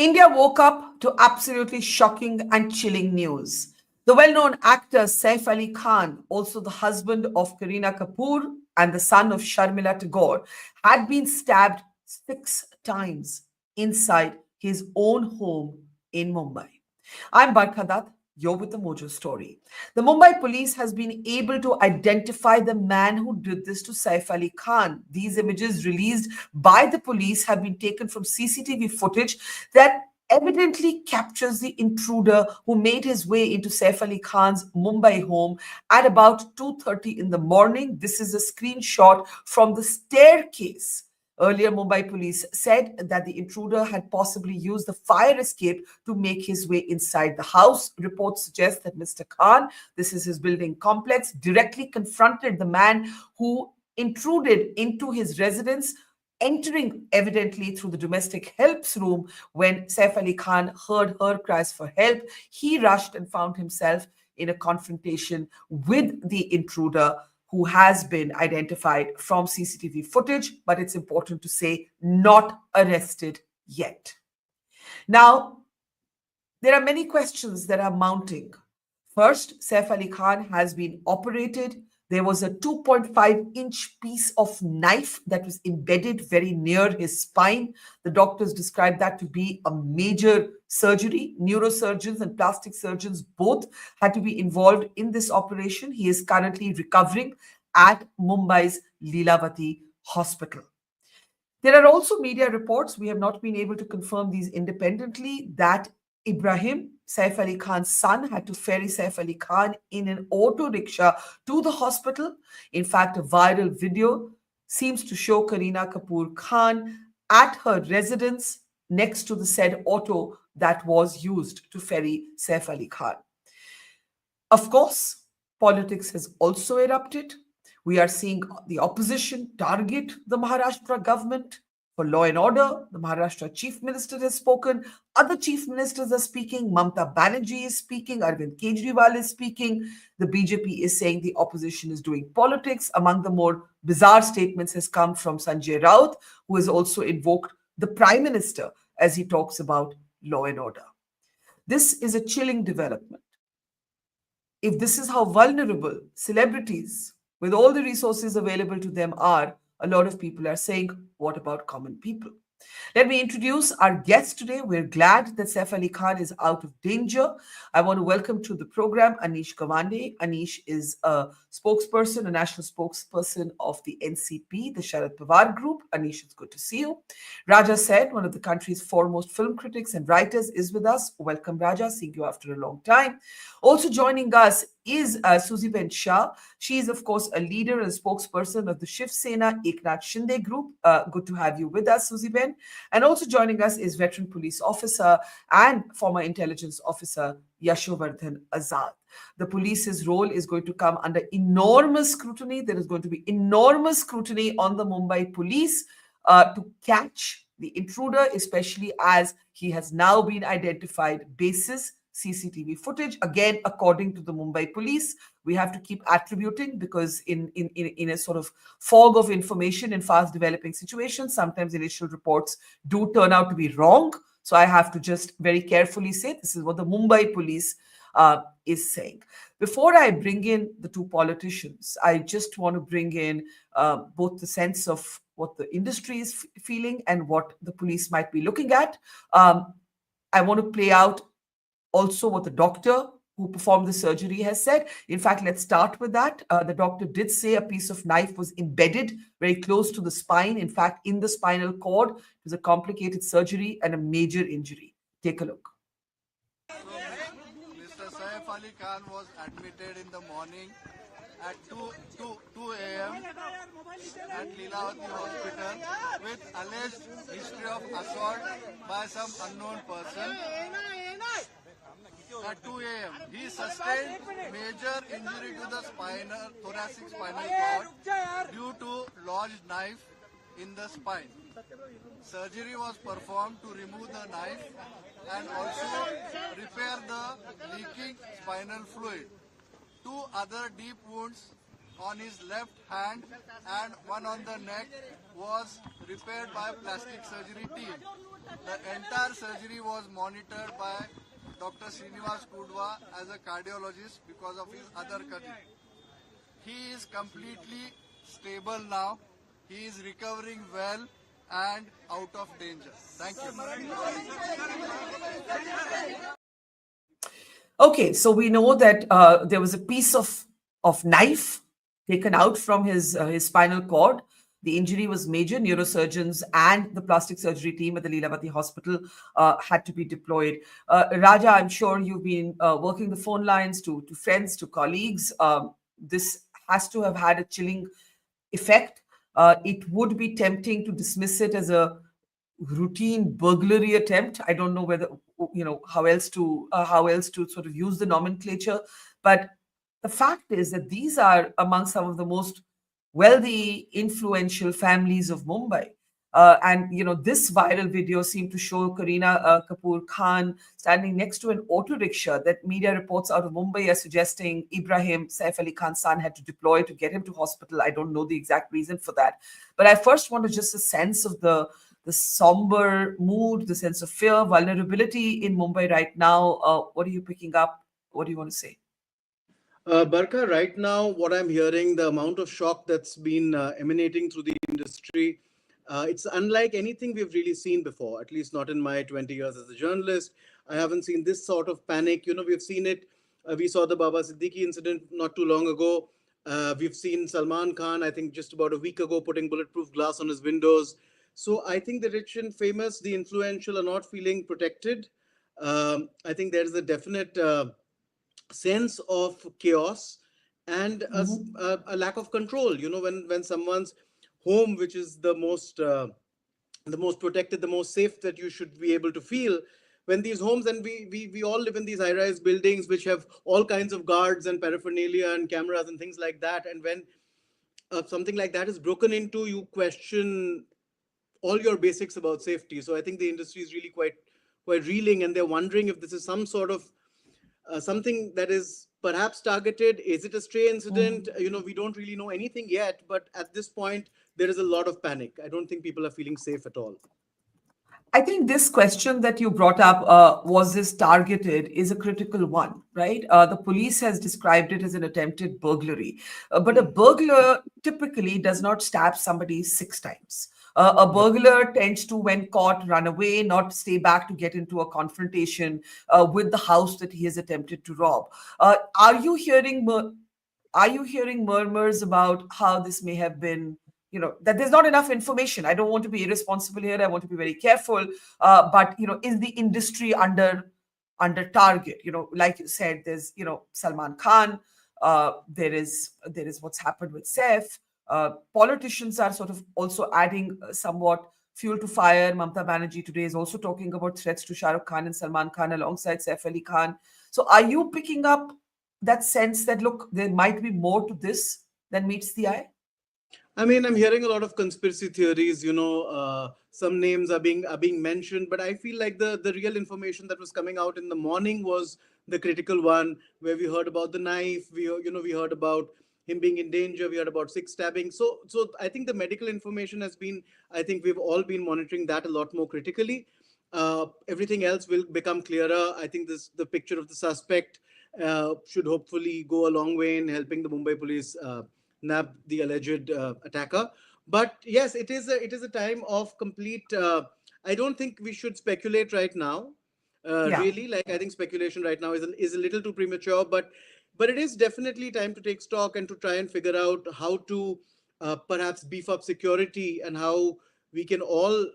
India woke up to absolutely shocking and chilling news. The well known actor Saif Ali Khan, also the husband of Kareena Kapoor and the son of Sharmila Tagore, had been stabbed 6 times inside his own home in Mumbai. I'm Barkha Dutt. You're with the Mojo story. The Mumbai police has been able to identify the man who did this to Saif Ali Khan. These images released by the police have been taken from CCTV footage that evidently captures the intruder who made his way into Saif Ali Khan's Mumbai home at about 2:30 in the morning. This is a screenshot from the staircase. Earlier, Mumbai police said that the intruder had possibly used the fire escape to make his way inside the house. Reports suggest that Mr. Khan, this is his building complex, directly confronted the man who intruded into his residence, entering evidently through the domestic helps room. When Saif Ali Khan heard her cries for help, he rushed and found himself in a confrontation with the intruder, who has been identified from CCTV footage, but it's important to say not arrested yet. Now, there are many questions that are mounting. First, Saif Ali Khan has been operated. There was a 2.5-inch piece of knife that was embedded very near his spine. The doctors described that to be a major surgery. Neurosurgeons and plastic surgeons both had to be involved in this operation. He is currently recovering at Mumbai's Lilavati hospital. There are also media reports, we have not been able to confirm these independently, that Ibrahim, Saif Ali Khan's son, had to ferry Saif Ali Khan in an auto rickshaw to the hospital. In fact, a viral video seems to show Kareena Kapoor Khan at her residence next to the said auto that was used to ferry Saif Ali Khan. Of course, politics has also erupted. We are seeing the opposition target the Maharashtra government for law and order. The Maharashtra chief minister has spoken. Other chief ministers are speaking. Mamata Banerjee is speaking. Arvind Kejriwal is speaking. The BJP is saying the opposition is doing politics. Among the more bizarre statements has come from Sanjay Raut, who has also invoked the prime minister as he talks about law and order. This is a chilling development. If this is how vulnerable celebrities with all the resources available to them are, a lot of people are saying, what about common people? Let me introduce our guest today. We're glad that Saif Ali Khan is out of danger. I want to welcome to the program Anish Gawande. Anish is a spokesperson, a national spokesperson of the NCP, the Sharad Pawar group. Anish, it's good to see you. Raja Said, one of the country's foremost film critics and writers, is with us. Welcome, Raja. Seeing you after a long time. Also joining us is Suzy Ben Shah. She is, of course, a leader and spokesperson of the Shiv Sena Eknath Shinde group. Good to have you with us, Suzy Ben. And also joining us is veteran police officer and former intelligence officer Yashovardhan Azad. The police's role is going to come under enormous scrutiny. There is going to be enormous scrutiny on the Mumbai police to catch the intruder, especially as he has now been identified basis CCTV footage. Again, according to the Mumbai police, we have to keep attributing because in a sort of fog of information in fast developing situations, sometimes initial reports do turn out to be wrong. So I have to just very carefully say this is what the Mumbai police is saying. Before I bring in the two politicians, I just want to bring in both the sense of what the industry is feeling and what the police might be looking at. I want to play out also what the doctor who performed the surgery has said. In fact, let's start with that. The doctor did say a piece of knife was embedded very close to the spine. In fact, in the spinal cord, it was a complicated surgery and a major injury. Take a look. Mr. Saif Ali Khan was admitted in the morning at 2 a.m. at Lilavati hospital with alleged history of assault by some unknown person. At 2 a.m. he sustained major injury to the thoracic spinal cord due to lodged knife in the spine. Surgery was performed to remove the knife and also repair the leaking spinal fluid. Two other deep wounds on his left hand and one on the neck was repaired by plastic surgery team. The entire surgery was monitored by Dr. Srinivas Kudwa as a cardiologist because of his other condition. He is completely stable now. He is recovering well and out of danger. Thank you. Okay, so we know that there was a piece of knife taken out from his spinal cord. The injury was major. Neurosurgeons and the plastic surgery team at the Lilavati hospital had to be deployed. Raja, I'm sure you've been working the phone lines to friends, to colleagues. This has to have had a chilling effect. It would be tempting to dismiss it as a routine burglary attempt. I don't know whether how else to sort of use the nomenclature, but the fact is that these are among some of the most wealthy, influential families of Mumbai. And this viral video seemed to show Kareena Kapoor Khan standing next to an auto rickshaw that media reports out of Mumbai are suggesting Ibrahim, Saif Ali Khan's son, had to deploy to get him to hospital. I don't know the exact reason for that. But I first wanted just a sense of the somber mood, the sense of fear, vulnerability in Mumbai right now. What are you picking up? What do you want to say? Barkha, right now, what I'm hearing, the amount of shock that's been emanating through the industry, it's unlike anything we've really seen before, at least not in my 20 years as a journalist. I haven't seen this sort of panic. We've seen it. We saw the Baba Siddiqui incident not too long ago. We've seen Salman Khan, I think just about a week ago, putting bulletproof glass on his windows. So I think the rich and famous, the influential are not feeling protected. I think there's a definite sense of chaos and a lack of control. When someone's home, which is the most protected, the most safe that you should be able to feel, when these homes, and we all live in these high-rise buildings which have all kinds of guards and paraphernalia and cameras and things like that, and when something like that is broken into, you question all your basics about safety. So I think the industry is really quite reeling, and they're wondering if this is some sort of something that is perhaps targeted. Is it a stray incident? We don't really know anything yet, but at this point, there is a lot of panic. I don't think people are feeling safe at all. I think this question that you brought up, was this targeted, is a critical one, right? The police has described it as an attempted burglary. But a burglar typically does not stab somebody 6 times. A burglar tends to, when caught, run away, not stay back to get into a confrontation with the house that he has attempted to rob. Are you hearing murmurs about how this may have been, that there's not enough information? I don't want to be irresponsible here. I want to be very careful. But, is the industry under target? Like you said, there's, Salman Khan. There is what's happened with Saif. Politicians are sort of also adding somewhat fuel to fire. Mamata Banerjee today is also talking about threats to Shah Rukh Khan and Salman Khan alongside Saif Ali Khan. So are you picking up that sense that, look, there might be more to this than meets the eye? I mean, I'm hearing a lot of conspiracy theories. Some names are being mentioned, but I feel like the real information that was coming out in the morning was the critical one, where we heard about the knife. We heard about him being in danger. We heard about 6 stabbings. So I think the medical information has been. I think we've all been monitoring that a lot more critically. Everything else will become clearer. I think the picture of the suspect should hopefully go a long way in helping the Mumbai police nab the alleged attacker. But yes, it is a time of complete. I don't think we should speculate right now. Really, like, I think speculation right now is a little too premature. But it is definitely time to take stock and to try and figure out how to perhaps beef up security, and how we can all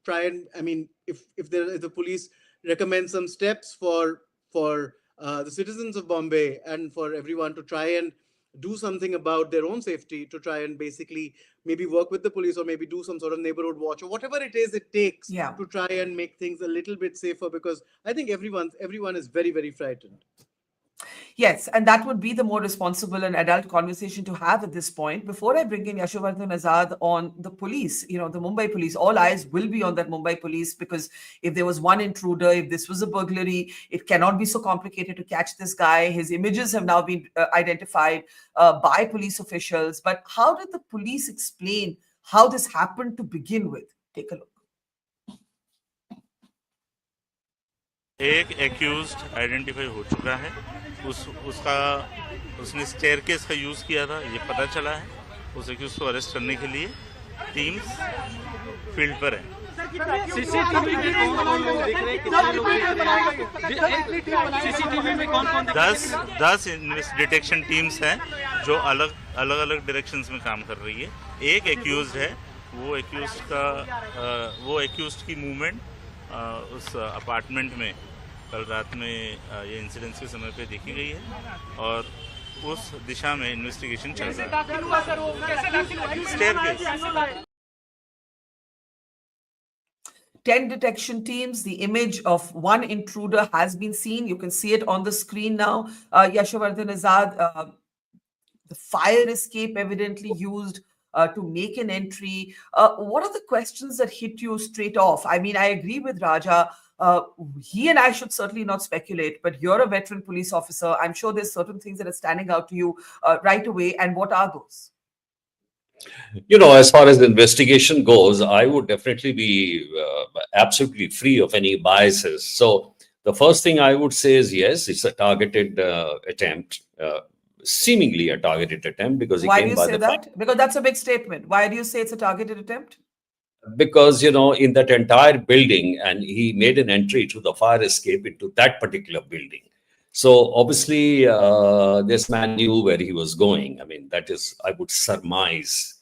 try and. I mean, if the police recommend some steps for the citizens of Bombay and for everyone to try and do something about their own safety, to try and basically maybe work with the police, or maybe do some sort of neighborhood watch, or whatever it is it takes to try and make things a little bit safer, because I think everyone is very, very frightened. Yes, and that would be the more responsible and adult conversation to have at this point. Before I bring in Yashovardhan Azad on the police, the Mumbai police, all eyes will be on that Mumbai police, because if there was one intruder, if this was a burglary, it cannot be so complicated to catch this guy. His images have now been identified by police officials. But how did the police explain how this happened to begin with? Take a look. एक accused identify हो चुका है, उसने staircase का use किया था, ये पता चला है। उस एक्यूज को अरेस्ट करने के लिए टीम्स फील्ड पर है। सीसीटीवी में कौन-कौन लोग दिख रहे हैं, कितने लोग दिख रहे हैं? सीसीटीवी में कौन-कौन दिख रहे हैं? 10 डिटेक्शन टीम्स हैं जो अलग अलग डायरेक्शंस में काम कर रही है। एक एक्यूज्ड है, वो एक्यूज्ड की मूवमेंट उस अपार्टमेंट में कल रात में ये इंसिडेंट्स के समय पे देखी गई है और उस दिशा में इन्वेस्टिगेशन चल रहा है। Staircase 10 detection teams. The image of one intruder has been seen. You can see it on the screen now. Yashovardhan Azad, the fire escape evidently used to make an entry. What are the questions that hit you straight off? I mean, I agree with Raja. He and I should certainly not speculate, but you're a veteran police officer. I'm sure there's certain things that are standing out to you right away. And what are those? As far as the investigation goes, I would definitely be absolutely free of any biases. So the first thing I would say is, yes, it's a targeted attempt, seemingly a targeted attempt, because why do you say that? Because that's a big statement. Why do you say it's a targeted attempt? Because, in that entire building, and he made an entry to the fire escape into that particular building. So obviously, this man knew where he was going. I mean, that is, I would surmise.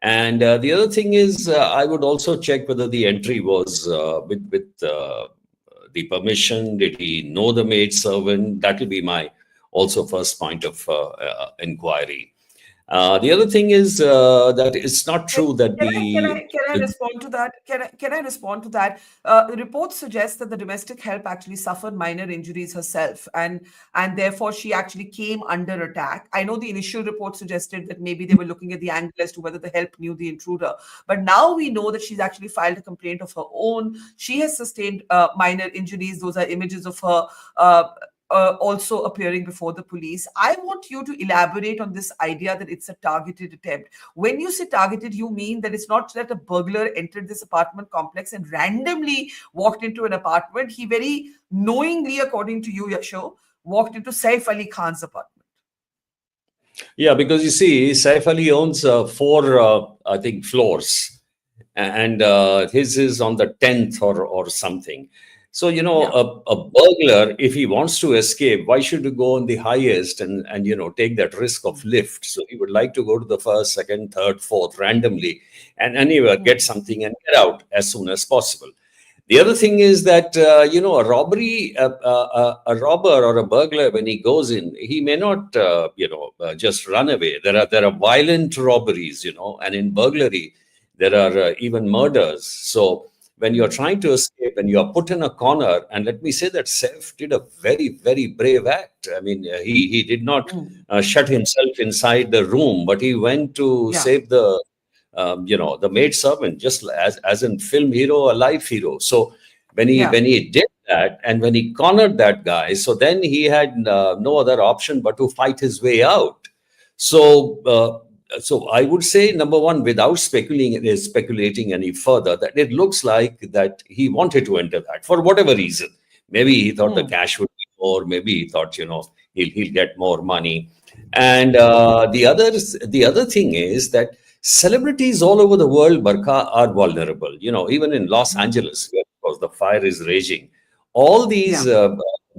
And the other thing is, I would also check whether the entry was with the permission. Did he know the maid servant? That will be my also first point of inquiry. The other thing is that it's not true that Can I respond to that? Can I respond to that? The report suggests that the domestic help actually suffered minor injuries herself, and therefore she actually came under attack. I know the initial report suggested that maybe they were looking at the angle as to whether the help knew the intruder, but now we know that she's actually filed a complaint of her own. She has sustained minor injuries. Those are images of her also appearing before the police. I want you to elaborate on this idea that it's a targeted attempt. When you say targeted, you mean that it's not that a burglar entered this apartment complex and randomly walked into an apartment. He very knowingly, according to you, Yasho, walked into Saif Ali Khan's apartment. Yeah, because you see, Saif Ali owns 4, I think, floors, and his is on the 10th or something. So, a burglar, if he wants to escape, why should he go on the highest and take that risk of lift? So he would like to go to the first, second, third, fourth randomly and anywhere get something and get out as soon as possible. The other thing is that, a robbery, a robber or a burglar, when he goes in, he may not, just run away. There are violent robberies, and in burglary, there are even murders. So when you're trying to escape and you're put in a corner, and let me say that Saif did a very, very brave act. I mean, he did not shut himself inside the room, but he went to save the maid servant, just as in film hero, a life hero. So when he did that, and when he cornered that guy, so then he had no other option but to fight his way out. So I would say, number one, without speculating any further, that it looks like that he wanted to enter that for whatever reason. Maybe he thought the cash would be more. Maybe he thought, he'll get more money. And the other thing is that celebrities all over the world, Barkha, are vulnerable. Even in Los Angeles, where, of course, the fire is raging, all these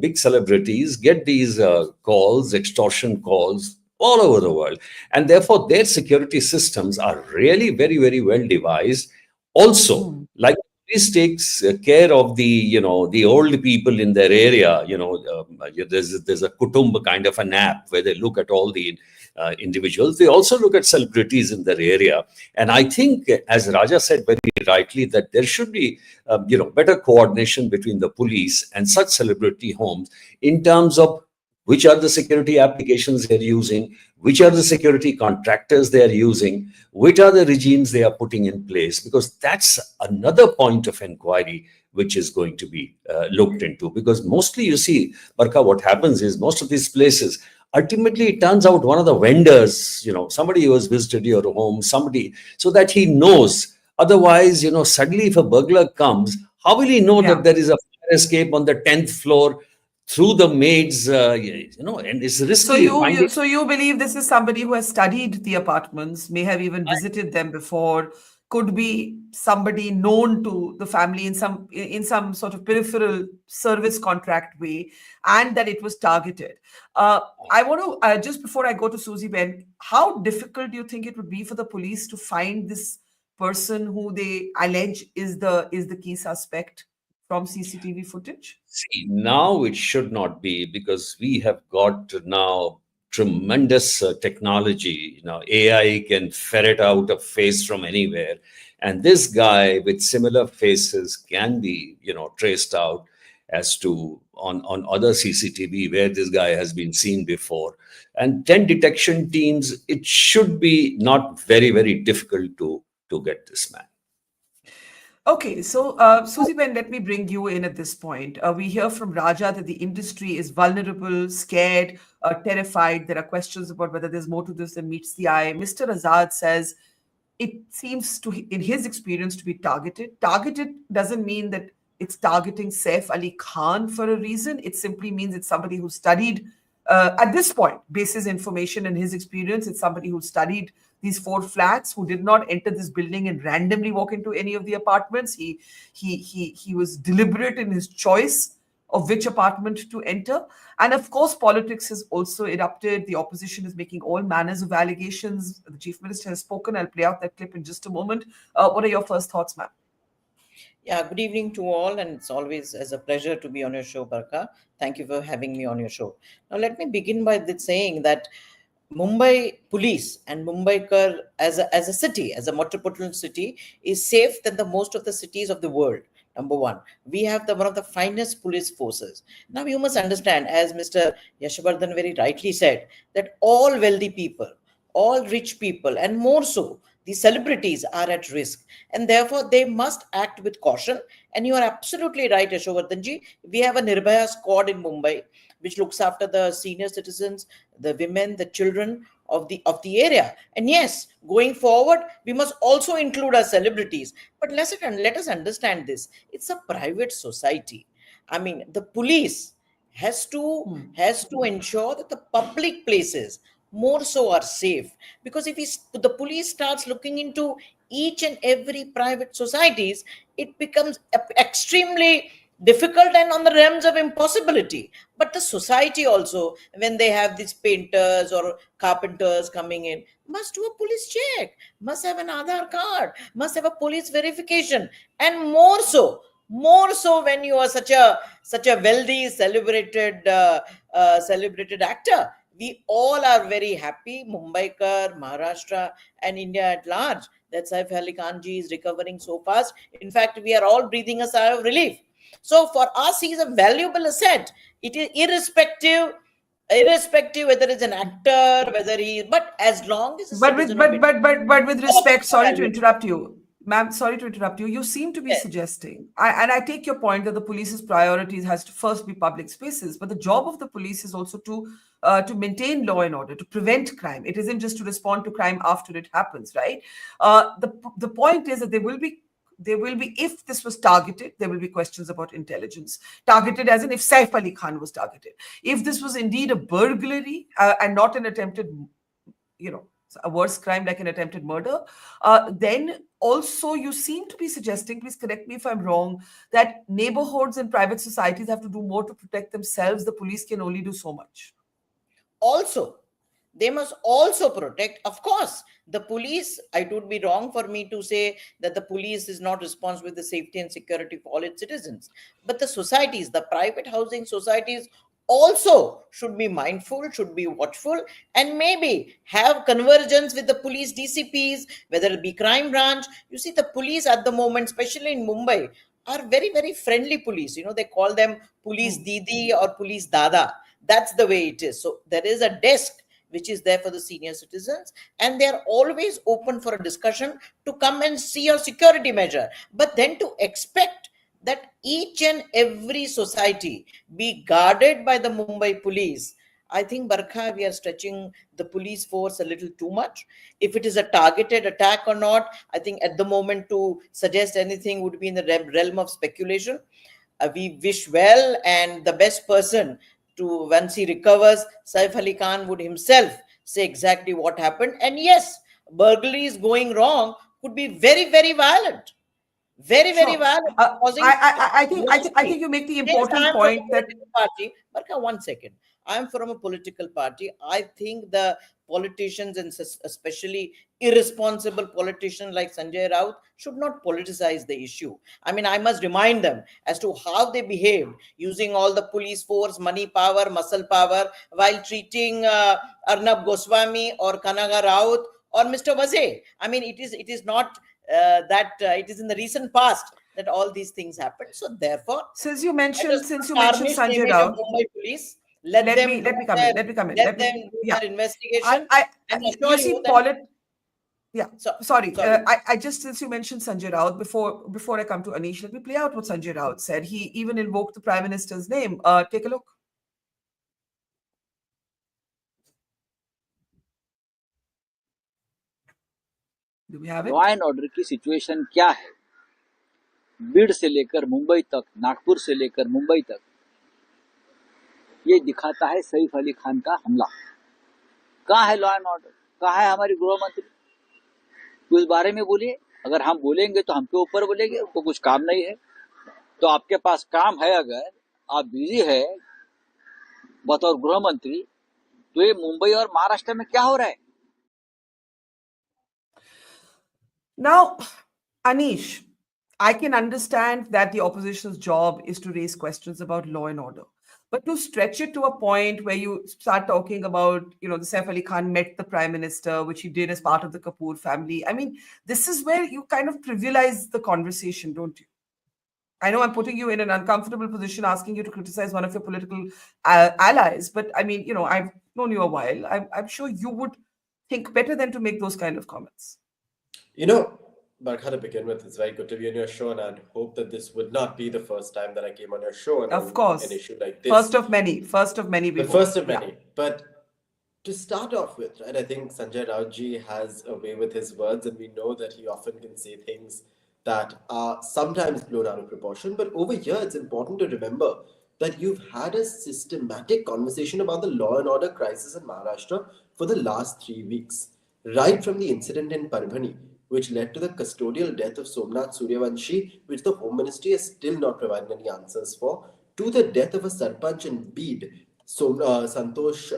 big celebrities get these calls, extortion calls, all over the world. And therefore, their security systems are really very, very well devised. Also, like police takes care of the old people in their area. There's a Kutumba kind of an app where they look at all the individuals. They also look at celebrities in their area. And I think, as Raja said very rightly, that there should be better coordination between the police and such celebrity homes in terms of which are the security applications they're using, which are the security contractors they are using, which are the regimes they are putting in place, because that's another point of inquiry which is going to be looked into. Because mostly, you see, Barkha, what happens is most of these places, ultimately it turns out one of the vendors, somebody who has visited your home, somebody, so that he knows. Otherwise, suddenly if a burglar comes, how will he know Yeah. that there is a fire escape on the 10th floor through the maids, and it's So risky you, finding. you so you believe this is somebody who has studied the apartments, may have even visited them before, could be somebody known to the family in some sort of peripheral service contract way, and that it was targeted. I want to just before I go to Susie Ben, how difficult do you think it would be for the police to find this person who they allege is the key suspect from CCTV footage? See, now it should not be, because we have got now tremendous technology. AI can ferret out a face from anywhere, and this guy with similar faces can be, traced out as to on other CCTV where this guy has been seen before. And 10 detection teams, it should be not very, very difficult to get this man. Okay, so Susie Ben, let me bring you in at this point. We hear from Raja that the industry is vulnerable, scared, terrified. There are questions about whether there's more to this than meets the eye. Mr. Azad says it seems to, in his experience, to be targeted. Targeted doesn't mean that it's targeting Saif Ali Khan for a reason. It simply means it's somebody who studied, at this point, basis information and his experience. It's somebody who studied these 4 flats, who did not enter this building and randomly walk into any of the apartments. He was deliberate in his choice of which apartment to enter. And of course, politics has also erupted. The opposition is making all manners of allegations. The chief minister has spoken. I'll play out that clip in just a moment. What are your first thoughts, ma'am? Yeah, good evening to all, and it's always as a pleasure to be on your show, Barkha. Thank you for having me on your show. Now, let me begin by saying that Mumbai police and Mumbaikar as a city, as a metropolitan city, is safe than the most of the cities of the world. Number one, we have one of the finest police forces. Now, you must understand, as Mr. Yashavardhan very rightly said, that all wealthy people, all rich people, and more so, the celebrities are at risk, and therefore they must act with caution. And you are absolutely right, Yashovardhanji. We have a Nirbhaya squad in Mumbai, which looks after the senior citizens, the women, the children of the area. And yes, going forward, we must also include our celebrities. But let us understand this: it's a private society. I mean, the police has to ensure that the public places more so are safe, because if the police starts looking into each and every private societies, it becomes extremely difficult and on the realms of impossibility. But the society also, when they have these painters or carpenters coming in, must do a police check, must have an Aadhaar card, must have a police verification. And more so when you are such a wealthy celebrated actor. We all are very happy, Mumbaikar, Maharashtra, and India at large, that Saif Ali Khan ji is recovering so fast. In fact, we are all breathing a sigh of relief. So for us, he is a valuable asset. It is irrespective whether it's an actor, but as long as a But with citizen of India, but with all respect, are sorry to valuable. interrupt you, ma'am. Sorry to interrupt you. You seem to be Yes. suggesting, and I take your point that the police's priorities has to first be public spaces, but the job of the police is also to maintain law and order, to prevent crime. It isn't just to respond to crime after it happens, right? The point is that there will be, if this was targeted, there will be questions about intelligence. Targeted as in if Saif Ali Khan was targeted. If this was indeed a burglary and not an attempted, a worse crime like an attempted murder, then also you seem to be suggesting, please correct me if I'm wrong, that neighborhoods and private societies have to do more to protect themselves. The police can only do so much. Also, they must also protect, of course, the police. It would be wrong for me to say that the police is not responsible with the safety and security for all its citizens, but the societies, the private housing societies, also should be mindful, should be watchful, and maybe have convergence with the police DCPs, whether it be crime branch. You see, the police at the moment, especially in Mumbai, are very, very friendly police. They call them police didi or police dada. That's the way it is. So there is a desk which is there for the senior citizens, and they are always open for a discussion to come and see your security measure. But then to expect that each and every society be guarded by the Mumbai police, I think, Barkha, we are stretching the police force a little too much. If it is a targeted attack or not, I think at the moment to suggest anything would be in the realm of speculation. We wish well, and the best person to, once he recovers, Saif Ali Khan would himself say exactly what happened. And yes, burglaries going wrong could be very, very violent. Very, very Sure. violent, causing I think you make the since I important am from point a that political party, Barkha, one second. I am from a political party. I think the politicians, and especially irresponsible politicians like Sanjay Raut, should not politicize the issue. I mean, I must remind them as to how they behaved, using all the police force, money power, muscle power, while treating Arnab Goswami or Kanaga Raut or Mr. Vaze. I mean, it is not it is in the recent past that all these things happen. So therefore, since you let us mentioned not tarnish the Sanjay image of Raut, Mumbai police. Let let them me do let me come in. their, Let me come in. let them do Yeah. their investigation, and You assure see, you that. yeah. So, Sorry. sorry. I just, since you mentioned Sanjay Raut, before I come to Anish, let me play out what Sanjay Raut said. He even invoked the Prime Minister's name. Take a look. Do we have law it? And order की situation क्या है, बीड़ से लेकर मुंबई तक, नागपुर से लेकर मुंबई तक, ये दिखाता है सईफ अली खान का हमला। कहाँ है लॉ एंड ऑर्डर, कहाँ है हमारी गृह मंत्री? तो इस बारे में बोलिए। अगर हम बोलेंगे तो हमके ऊपर बोलेंगे, उनको कुछ काम नहीं है। तो आपके पास काम है, अगर आप बिजी है बतौर गृह मंत्री, तो ये मुंबई और महाराष्ट्र में क्या हो रहा है? Now, Anish, I can understand that the opposition's job is to raise questions about law and order. But to stretch it to a point where you start talking about, the Saif Ali Khan met the Prime Minister, which he did as part of the Kapoor family. I mean, this is where you kind of trivialize the conversation, don't you? I know I'm putting you in an uncomfortable position, asking you to criticize one of your political allies, but I mean, I've known you a while. I'm sure you would think better than to make those kind of comments. Barkha, to begin with, it's very good to be on your show, and I'd hope that this would not be the first time that I came on your show and Of course, an issue like this. First of many. The first of many. But to start off with, right, I think Sanjay Raut ji has a way with his words, and we know that he often can say things that are sometimes blown out of proportion. But over here, it's important to remember that you've had a systematic conversation about the law and order crisis in Maharashtra for the last 3 weeks, right from the incident in Parbhani, which led to the custodial death of Somnath Suryavanshi, which the Home Ministry has still not provided any answers for, to the death of a Sarpanch in Bid, Santosh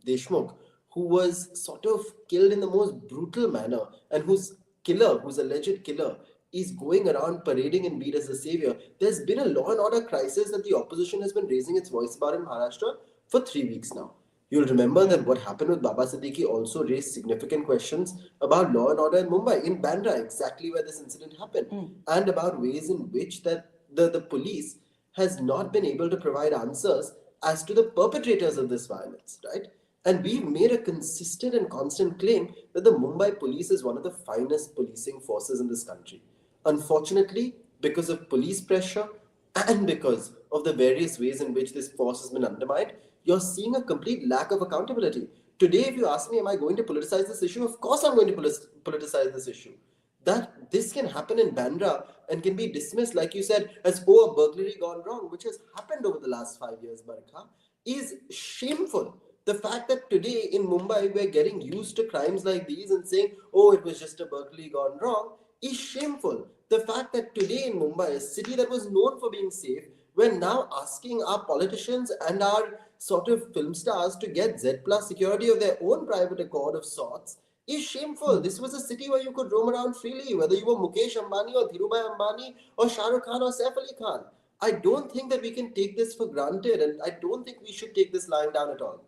Deshmukh, who was sort of killed in the most brutal manner, and whose alleged killer, is going around parading in Bid as a savior. There's been a law and order crisis that the opposition has been raising its voice about in Maharashtra for 3 weeks now. You'll remember that what happened with Baba Siddiqui also raised significant questions about law and order in Mumbai, in Bandra, exactly where this incident happened, and about ways in which that the police has not been able to provide answers as to the perpetrators of this violence, right? And we've made a consistent and constant claim that the Mumbai police is one of the finest policing forces in this country. Unfortunately, because of police pressure and because of the various ways in which this force has been undermined, you're seeing a complete lack of accountability. Today, if you ask me, am I going to politicize this issue? Of course I'm going to politicize this issue. That this can happen in Bandra and can be dismissed, like you said, as, a burglary gone wrong, which has happened over the last 5 years, Barkha, is shameful. The fact that today in Mumbai, we're getting used to crimes like these and saying, it was just a burglary gone wrong, is shameful. The fact that today in Mumbai, a city that was known for being safe, we're now asking our politicians and our sort of film stars to get Z plus security of their own private accord of sorts, is shameful. This was a city where you could roam around freely, whether you were Mukesh Ambani or Dhirubhai Ambani or Shah Rukh Khan or Saif Ali Khan. I don't think that we can take this for granted, and I don't think we should take this lying down at all.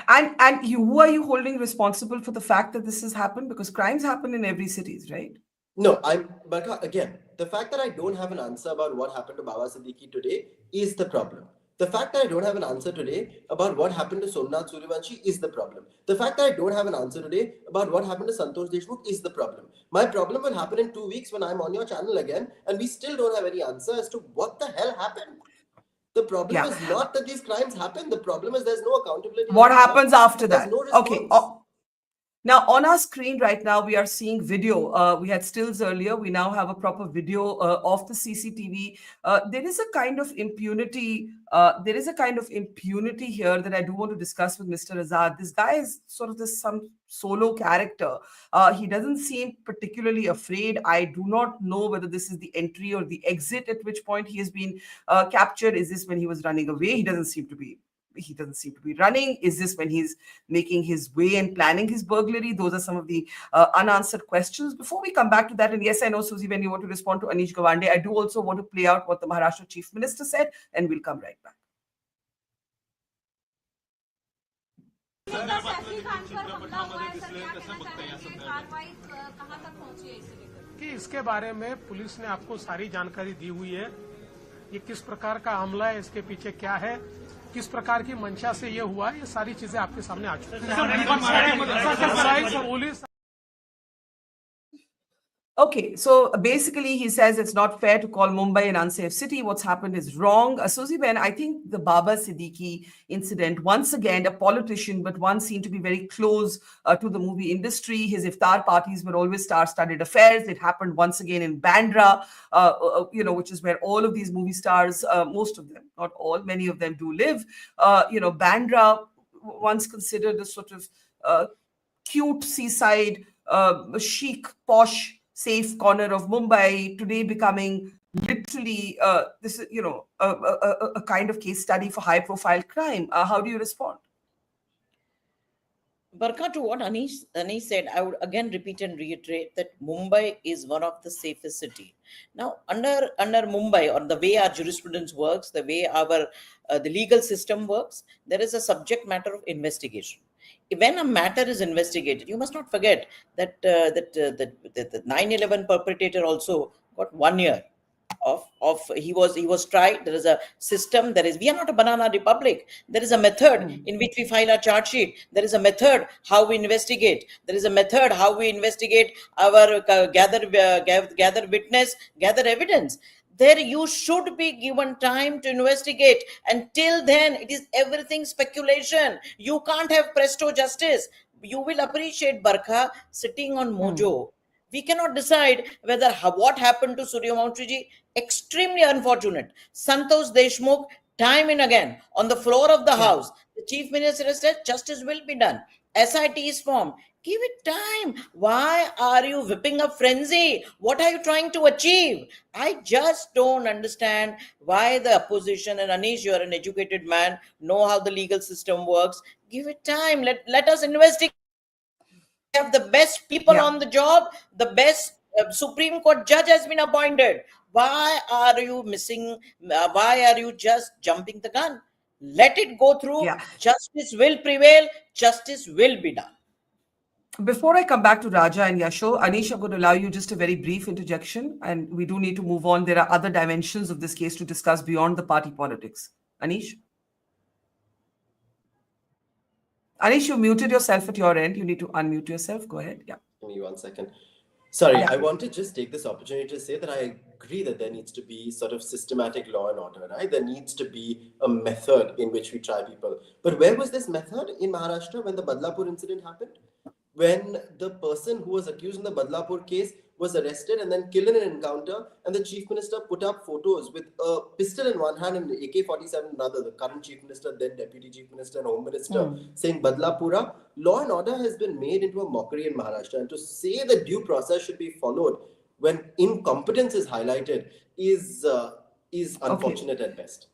And who are you holding responsible for the fact that this has happened? Because crimes happen in every city, right? No, but again, the fact that I don't have an answer about what happened to Baba Siddiqui today is the problem. The fact that I don't have an answer today about what happened to Somnath Suryavanshi is the problem. The fact that I don't have an answer today about what happened to Santosh Deshmukh is the problem. My problem will happen in 2 weeks when I'm on your channel again and we still don't have any answer as to what the hell happened. The problem is not that these crimes happen. The problem is there's no accountability. What happens after there's that? No response. Okay. Now, on our screen right now, we are seeing video. We had stills earlier. We now have a proper video of the CCTV. There is a kind of impunity. There is a kind of impunity here that I do want to discuss with Mr. Azad. This guy is sort of some solo character. He doesn't seem particularly afraid. I do not know whether this is the entry or the exit at which point he has been captured. Is this when he was running away? He doesn't seem to be running. Is this when he's making his way and planning his burglary? Those are some of the unanswered questions. Before we come back to that, and yes, I know, Susie, when you want to respond to Anish Gawande, I do also want to play out what the Maharashtra Chief Minister said, and we'll come right back. कि इसके बारे में police ने आपको सारी जानकारी दी हुई है, ये किस प्रकार का हमला है, इसके पीछे क्या है, किस प्रकार की मंशा से ये हुआ, ये सारी चीजें आपके सामने आ चुकी हैं। Okay, so basically he says it's not fair to call Mumbai an unsafe city. What's happened is wrong. Susie Ben, I think the Baba Siddiqui incident, once again, a politician, but one seemed to be very close to the movie industry. His iftar parties were always star-studded affairs. It happened once again in Bandra, which is where all of these movie stars, most of them, not all, many of them do live. Bandra, once considered a sort of cute seaside, chic, posh, safe corner of Mumbai, today becoming literally a kind of case study for high-profile crime. How do you respond? Barkha, to what Anish said, I would again repeat and reiterate that Mumbai is one of the safest city. Now, under Mumbai, or the way our jurisprudence works, the way our the legal system works, there is a subject matter of investigation. When a matter is investigated, you must not forget that the 9/11 perpetrator also got 1 year of he was tried. There is a system. We are not a banana republic. There is a method in which we file our charge sheet. There is a method how we investigate. There is a method how we investigate our gather witness, gather evidence. There you should be given time to investigate. Until then, it is everything speculation. You can't have presto justice. You will appreciate, Barkha, sitting on Mojo. We cannot decide whether what happened to Suryavanshi ji. Extremely unfortunate. Santosh Deshmukh, time and again, on the floor of the house, the Chief Minister said justice will be done. SIT is formed. Give it time. Why are you whipping up frenzy? What are you trying to achieve? I just don't understand why the opposition, and Anish, you are an educated man, know how the legal system works. Give it time. Let us investigate. We have the best people on the job. The best Supreme Court judge has been appointed. Why are you missing? Why are you just jumping the gun? Let it go through. Justice will prevail. Justice will be done. Before I come back to Raja and Yasho, Anish, I'm going to allow you just a very brief interjection, and we do need to move on. There are other dimensions of this case to discuss beyond the party politics. Anish? Anish, you muted yourself at your end. You need to unmute yourself. Go ahead. Yeah. Give me 1 second. Sorry, I want to just take this opportunity to say that I agree that there needs to be sort of systematic law and order, right? There needs to be a method in which we try people. But where was this method in Maharashtra when the Badlapur incident happened? When the person who was accused in the Badlapur case was arrested and then killed in an encounter, and the Chief Minister put up photos with a pistol in one hand and an AK-47 in another, the current Chief Minister, then Deputy Chief Minister and Home Minister, saying Badlapura. Law and order has been made into a mockery in Maharashtra, and to say that due process should be followed when incompetence is highlighted is unfortunate at best.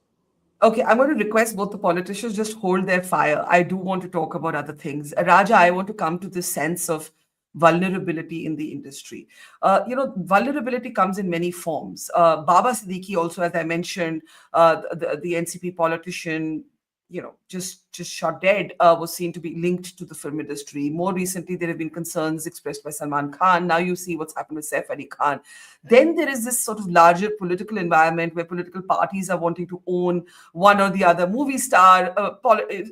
Okay, I'm going to request both the politicians just hold their fire. I do want to talk about other things. Raja, I want to come to this sense of vulnerability in the industry. Vulnerability comes in many forms. Baba Siddiqui also, as I mentioned, the NCP politician, just shot dead, was seen to be linked to the film industry. More recently, there have been concerns expressed by Salman Khan. Now you see what's happened with Saif Ali Khan. Then there is this sort of larger political environment where political parties are wanting to own one or the other movie star.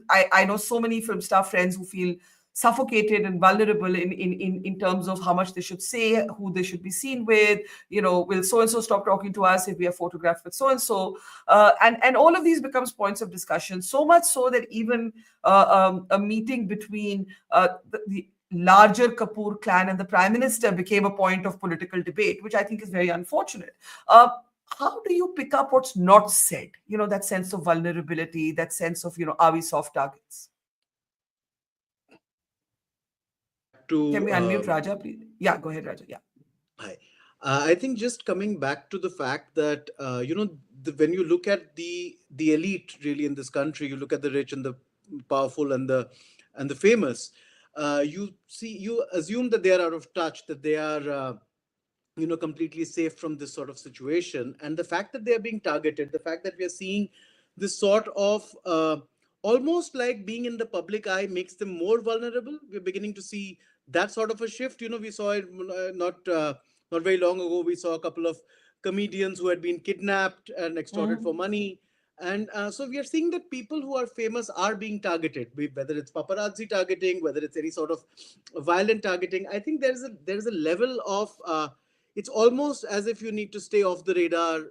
I know so many film star friends who feel suffocated and vulnerable in terms of how much they should say, who they should be seen with. Will so and so stop talking to us if we are photographed with so and so? And all of these becomes points of discussion. So much so that even a meeting between the larger Kapoor clan and the Prime Minister became a point of political debate, which I think is very unfortunate. How do you pick up what's not said? That sense of vulnerability, that sense of, are we soft targets? Can we unmute Raja, please? Yeah, go ahead, Raja. Yeah. Hi. I think just coming back to the fact that, when you look at the elite really in this country, you look at the rich and the powerful and the famous, you assume that they are out of touch, that they are, completely safe from this sort of situation. And the fact that they are being targeted, the fact that we are seeing this sort of almost like being in the public eye makes them more vulnerable. We're beginning to see that sort of a shift. We saw it not very long ago. We saw a couple of comedians who had been kidnapped and extorted for money. And so we are seeing that people who are famous are being targeted, whether it's paparazzi targeting, whether it's any sort of violent targeting. I think there's a level of it's almost as if you need to stay off the radar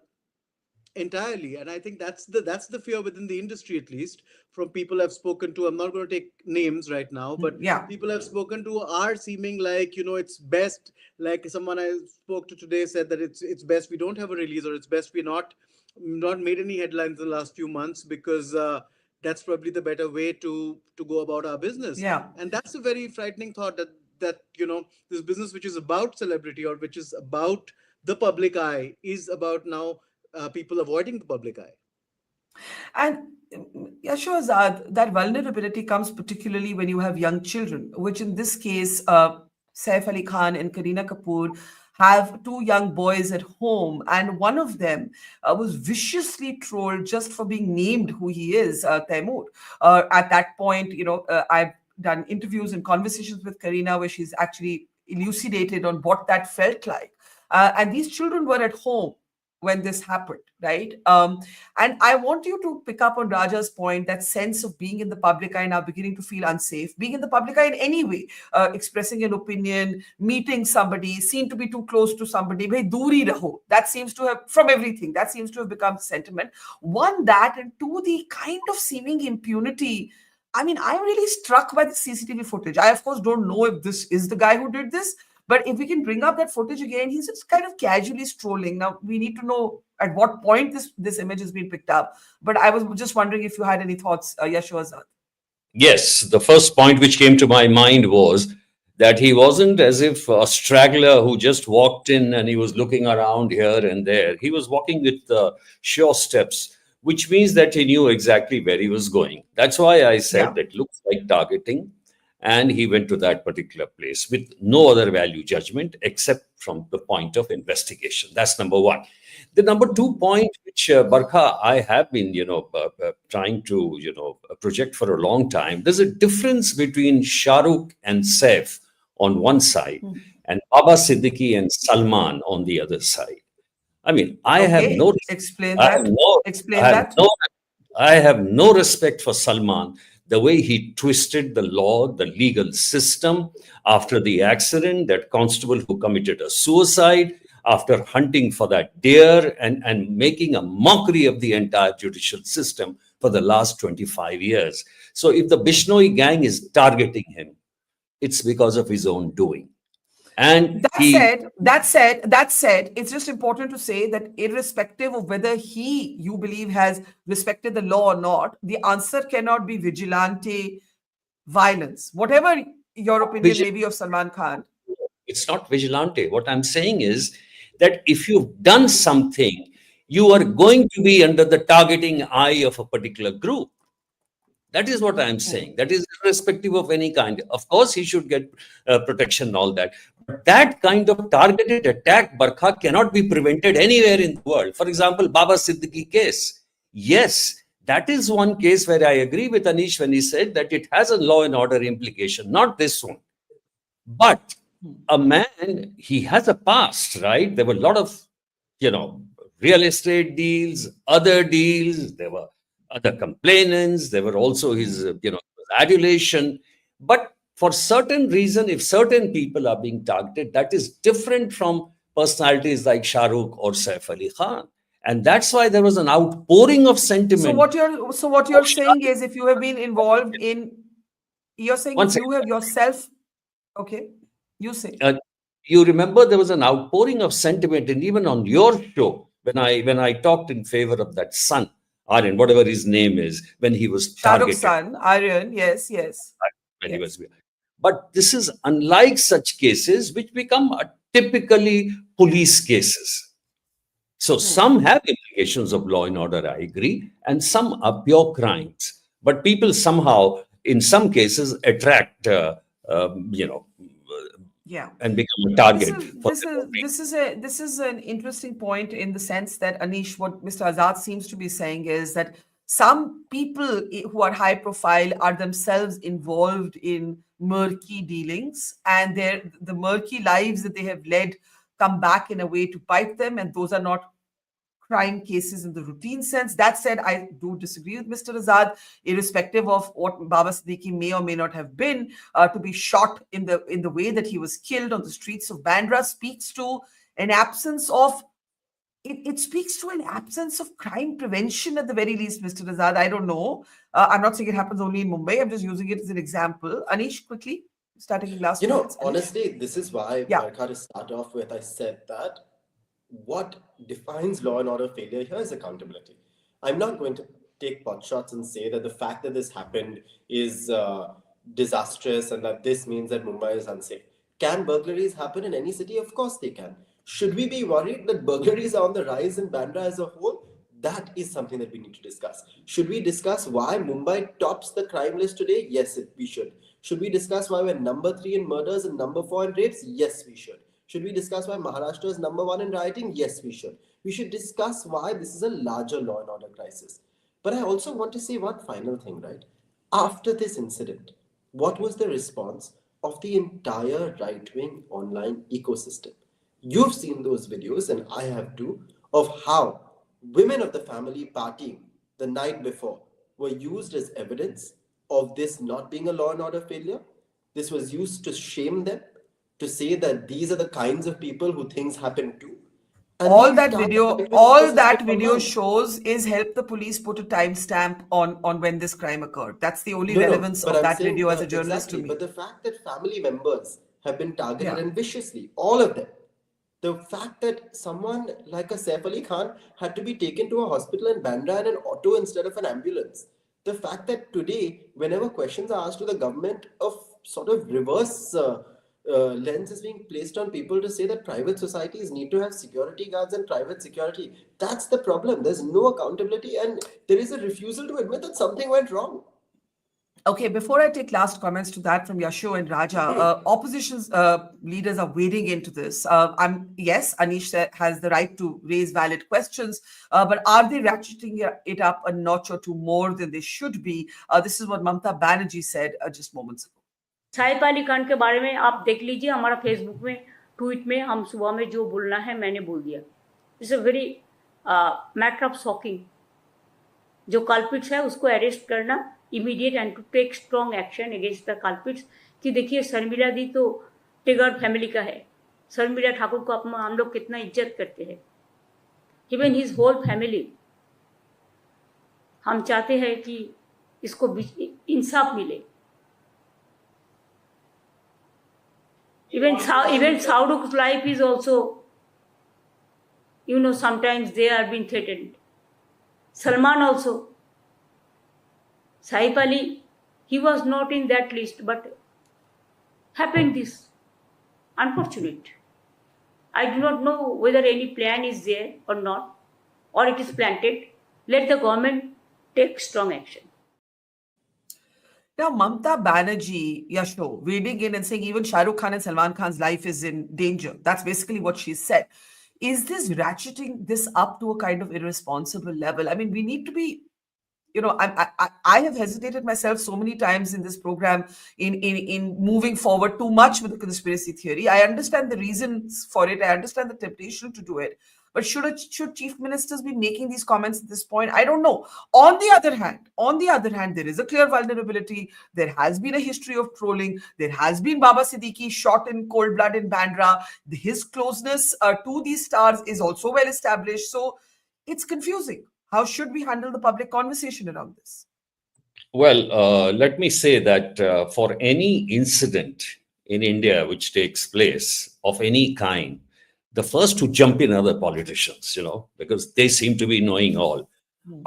entirely. And I think that's the fear within the industry, at least from people I've spoken to. I'm not going to take names right now, but people I've spoken to are seeming like, it's best, like someone I spoke to today said that it's best we don't have a release, or it's best we not made any headlines in the last few months, because that's probably the better way to go about our business. And that's a very frightening thought, that this business which is about celebrity, or which is about the public eye, is about now people avoiding the public eye. And Yashozad, that vulnerability comes particularly when you have young children, which in this case, Saif Ali Khan and Kareena Kapoor have two young boys at home, and one of them was viciously trolled just for being named who he is, Taimur. At that point, I've done interviews and conversations with Kareena where she's actually elucidated on what that felt like. And these children were at home when this happened, right? And I want you to pick up on Raja's point, that sense of being in the public eye now, beginning to feel unsafe, being in the public eye in any way, expressing an opinion, meeting somebody, seen to be too close to somebody, bhai duri raho. That seems to have, from everything, that seems to have become sentiment. One, that, and two, the kind of seeming impunity. I mean, I'm really struck by the CCTV footage. I, of course, don't know if this is the guy who did this, but if we can bring up that footage again, he's just kind of casually strolling. Now, we need to know at what point this image has been picked up. But I was just wondering if you had any thoughts, Yashowazad. Yes, the first point which came to my mind was that he wasn't as if a straggler who just walked in and he was looking around here and there. He was walking with sure steps, which means that he knew exactly where he was going. That's why I said that looks like targeting. And he went to that particular place with no other value judgment except from the point of investigation. That's number one. The number 2 point, which Barkha, I have been, trying to, project for a long time. There's a difference between Shah Rukh and Saif on one side and Baba Siddiqui and Salman on the other side. I mean, I have no respect for Salman. The way he twisted the law, the legal system after the accident, that constable who committed a suicide after hunting for that deer and making a mockery of the entire judicial system for the last 25 years. So if the Bishnoi gang is targeting him, it's because of his own doing. And that said, it's just important to say that irrespective of whether you believe has respected the law or not, the answer cannot be vigilante violence. Whatever your opinion may be of Salman Khan. It's not vigilante. What I'm saying is that if you've done something, you are going to be under the targeting eye of a particular group. That is what I'm saying. That is irrespective of any kind. Of course, he should get protection and all that. But that kind of targeted attack, Barkha, cannot be prevented anywhere in the world. For example, Baba Siddiqui case. Yes, that is one case where I agree with Anish when he said that it has a law and order implication, not this one. But a man, he has a past, right? There were a lot of, real estate deals, other deals, there were other complainants, there were also his, adulation. But for certain reason, if certain people are being targeted, that is different from personalities like Shah Rukh or Saif Ali Khan. And that's why there was an outpouring of sentiment. So what you're saying is, if you have been involved in, you're saying One if you have yourself, okay, you say. You remember there was an outpouring of sentiment, and even on your show, when I talked in favor of that son, Aryan, whatever his name is, when he was Shah targeted. Rukh's son, Aryan, yes. When he was, but this is unlike such cases which become typically police cases. So some have implications of law and order, I agree, and some are pure crimes. But people somehow, in some cases, attract, and become a target. This is an interesting point in the sense that, Anish, what Mr. Azad seems to be saying is that some people who are high profile are themselves involved in murky dealings, and the murky lives that they have led come back in a way to bite them, and those are not crime cases in the routine sense. That said, I do disagree with Mr. Azad, irrespective of what Baba Siddiqui may or may not have been, to be shot in the way that he was killed on the streets of Bandra speaks to an absence of it speaks to an absence of crime prevention at the very least, Mr. Azad. I don't know. I'm not saying it happens only in Mumbai. I'm just using it as an example. Anish, quickly, starting last minutes. Honestly, this is why, Barkha, to start off with, I said that what defines law and order failure here is accountability. I'm not going to take pot shots and say that the fact that this happened is disastrous and that this means that Mumbai is unsafe. Can burglaries happen in any city? Of course they can. Should we be worried that burglaries are on the rise in Bandra as a whole? That is something that we need to discuss. Should we discuss why Mumbai tops the crime list today? Yes, we should. Should we discuss why we're number 3 in murders and number 4 in rapes? Yes, we should. Should we discuss why Maharashtra is number 1 in rioting? Yes, we should. We should discuss why this is a larger law and order crisis. But I also want to say one final thing, right? After this incident, what was the response of the entire right-wing online ecosystem? You've seen those videos, and I have too, of how women of the family partying the night before were used as evidence of this not being a law and order failure. This was used to shame them, to say that these are the kinds of people who things happen to. And all that video shows is help the police put a timestamp on when this crime occurred. That's the only relevance of that video as a journalist to me. But the fact that family members have been targeted and viciously, all of them, the fact that someone like a Saif Ali Khan had to be taken to a hospital in Bandra in an auto instead of an ambulance, the fact that today, whenever questions are asked to the government, of sort of reverse lens is being placed on people to say that private societies need to have security guards and private security. That's the problem. There's no accountability, and there is a refusal to admit that something went wrong. Okay, before I take last comments to that from Yasho and Raja, opposition's leaders are wading into this. Yes, Anish has the right to raise valid questions, but are they ratcheting it up a notch or two more than they should be? This is what Mamta Banerjee said just moments ago. साइफ Ali Khan के बारे में आप देख लीजिए, हमारा Facebook में tweet में हम सुबह में जो बोलना है मैंने बोल दिया. It's a very matter of shocking. जो कल्पिट्स है उसको अरेस्ट करना immediate and to take strong action against the culprits. कि देखिए शर्मिला दी तो टिगर फैमिली का है. शर्मिला ठाकुर को हम लोग कितना इज्जत करते हैं, इवन हिज होल फैमिली. हम चाहते हैं कि इसको इंसाफ मिले. Even Shahruk's life is also, sometimes they are being threatened. Salman also. Saif Ali, he was not in that list, but happened this. Unfortunate. I do not know whether any plan is there or not, or it is planted. Let the government take strong action. Now, Mamta Banerjee, Yashno, wading in and saying even Shah Rukh Khan and Salman Khan's life is in danger. That's basically what she said. Is this ratcheting this up to a kind of irresponsible level? I mean, we need to be I have hesitated myself so many times in this program in moving forward too much with the conspiracy theory. I understand the reasons for it. I understand the temptation to do it. But should chief ministers be making these comments at this point? I don't know. On the other hand, there is a clear vulnerability. There has been a history of trolling. There has been Baba Siddiqui shot in cold blood in Bandra. His closeness to these stars is also well established. So it's confusing. How should we handle the public conversation around this? Well, let me say that for any incident in India which takes place of any kind, the first to jump in are the politicians, because they seem to be knowing all.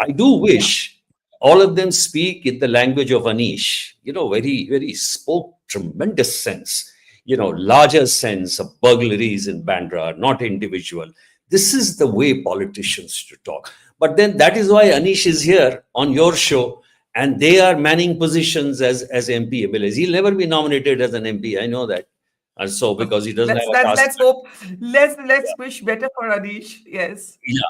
I do wish all of them speak in the language of Anish, very, very spoke tremendous sense, larger sense of burglaries in Bandra, not individual. This is the way politicians should talk. But then that is why Anish is here on your show, and they are manning positions as MP, MLAs. He'll never be nominated as an MP. I know that. And so because he doesn't have a task. Let's hope. Let's wish better for Anish. Yes. Yeah.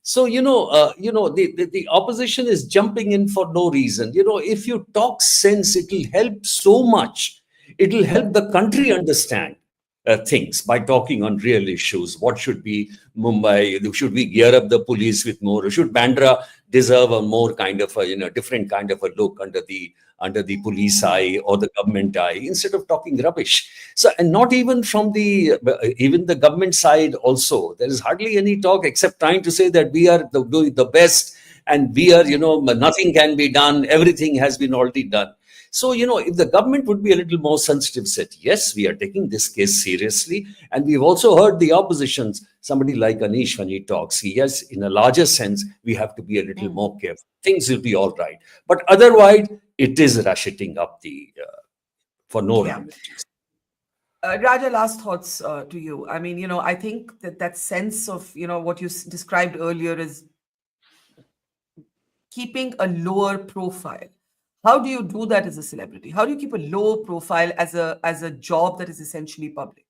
So the opposition is jumping in for no reason. If you talk sense, it will help so much. It will help the country understand things by talking on real issues. What should be Mumbai? Should we gear up the police with more? Should Bandra deserve a more kind of a different kind of a look under the police eye or the government eye, instead of talking rubbish? So, and not even from even the government side also, there is hardly any talk except trying to say that we are doing the best and we are, nothing can be done. Everything has been already done. So, if the government would be a little more sensitive, said, yes, we are taking this case seriously. And we've also heard the oppositions, somebody like Anish, when he talks, yes, in a larger sense, we have to be a little more careful. Things will be all right. But otherwise, it is ratcheting up for no reason. Raja, last thoughts to you. I mean, I think that sense of, what you described earlier is keeping a lower profile. How do you do that as a celebrity? How do you keep a low profile as a job that is essentially public?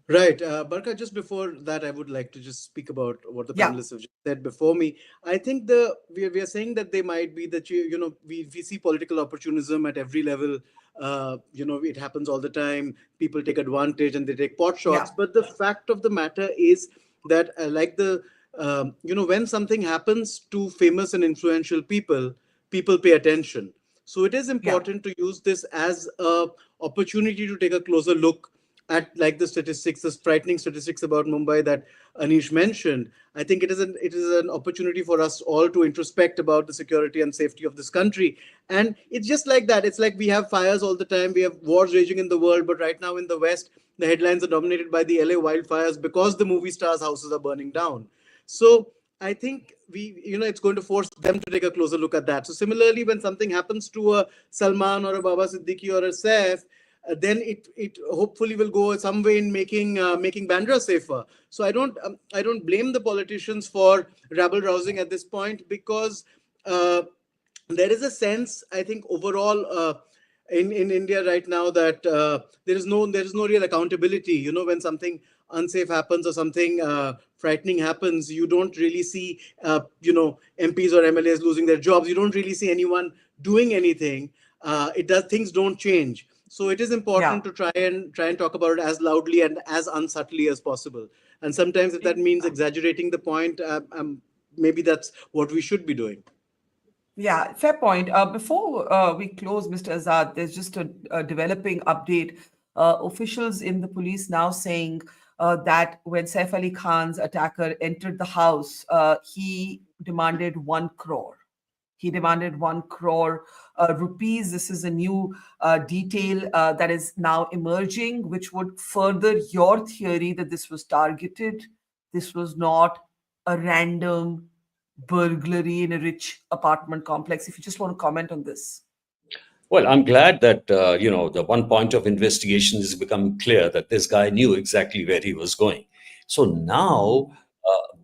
Right. Barkha, just before that, I would like to just speak about what the panelists have just said before me. I think we are saying that they might be that, we see political opportunism at every level. It happens all the time. People take advantage and they take pot shots. But the fact of the matter is that when something happens to famous and influential people pay attention. So it is important to use this as an opportunity to take a closer look at the statistics, the frightening statistics about Mumbai that Anish mentioned. I think it is an opportunity for us all to introspect about the security and safety of this country. And it's just like that. It's like we have fires all the time. We have wars raging in the world. But right now in the West, the headlines are dominated by the LA wildfires because the movie stars' houses are burning down. So I think it's going to force them to take a closer look at that. So similarly, when something happens to a Salman or a Baba Siddiqui or a Saif, then it hopefully will go some way in making Bandra safer. So I don't blame the politicians for rabble rousing at this point, because there is a sense, I think, overall in India right now that there is no real accountability. When something unsafe happens or something frightening happens, you don't really see MPs or MLAs losing their jobs. You don't really see anyone doing anything. Things don't change. So it is important to try and talk about it as loudly and as unsubtly as possible. And sometimes if that means exaggerating the point, maybe that's what we should be doing. Yeah, fair point. Before we close, Mr. Azad, there's just a developing update. Officials in the police now saying that when Saif Ali Khan's attacker entered the house, he demanded 1 crore. He demanded 1 crore rupees. This is a new detail that is now emerging, which would further your theory that this was targeted. This was not a random burglary in a rich apartment complex. If you just want to comment on this. Well, I'm glad that, the one point of investigation has become clear that this guy knew exactly where he was going. So now,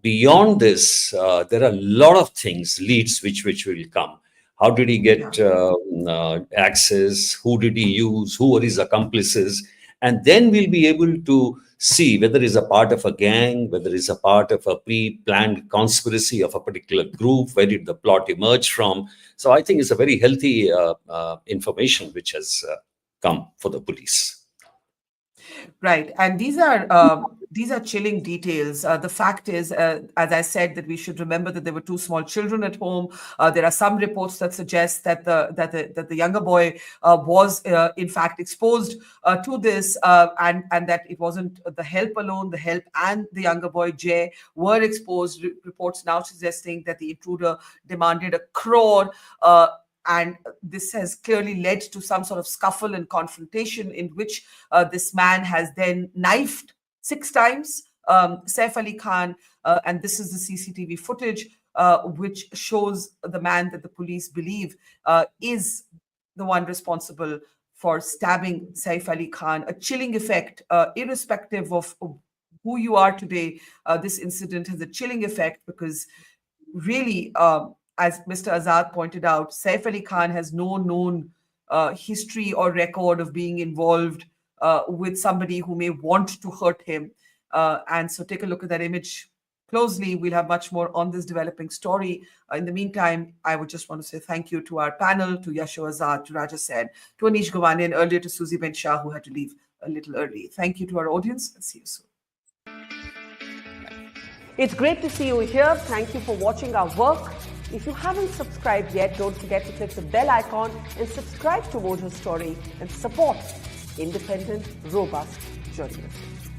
beyond this, there are a lot of things, leads which will come. How did he get access? Who did he use? Who were his accomplices? And then we'll be able to see whether he's a part of a gang, whether he's a part of a pre-planned conspiracy of a particular group, where did the plot emerge from. So I think it's a very healthy information which has come for the police. Right, and these are chilling details. The fact is, as I said, that we should remember that there were two small children at home. There are some reports that suggest that the younger boy was in fact exposed to this, and that it wasn't the help alone. The help and the younger boy Jay were exposed. Reports now suggesting that the intruder demanded 1 crore. And this has clearly led to some sort of scuffle and confrontation in which this man has then knifed 6 times Saif Ali Khan. And this is the CCTV footage which shows the man that the police believe is the one responsible for stabbing Saif Ali Khan. A chilling effect, irrespective of who you are today. This incident has a chilling effect because really, as Mr. Azad pointed out, Saif Ali Khan has no known history or record of being involved with somebody who may want to hurt him. And so take a look at that image closely. We'll have much more on this developing story. In the meantime, I would just want to say thank you to our panel, to Yasho Azad, to Raja Sen, to Anish Gawani, and earlier to Suzy Ben Shah, who had to leave a little early. Thank you to our audience, and see you soon. It's great to see you here. Thank you for watching our work. If you haven't subscribed yet, don't forget to click the bell icon and subscribe to Mojo Story and support independent, robust journalism.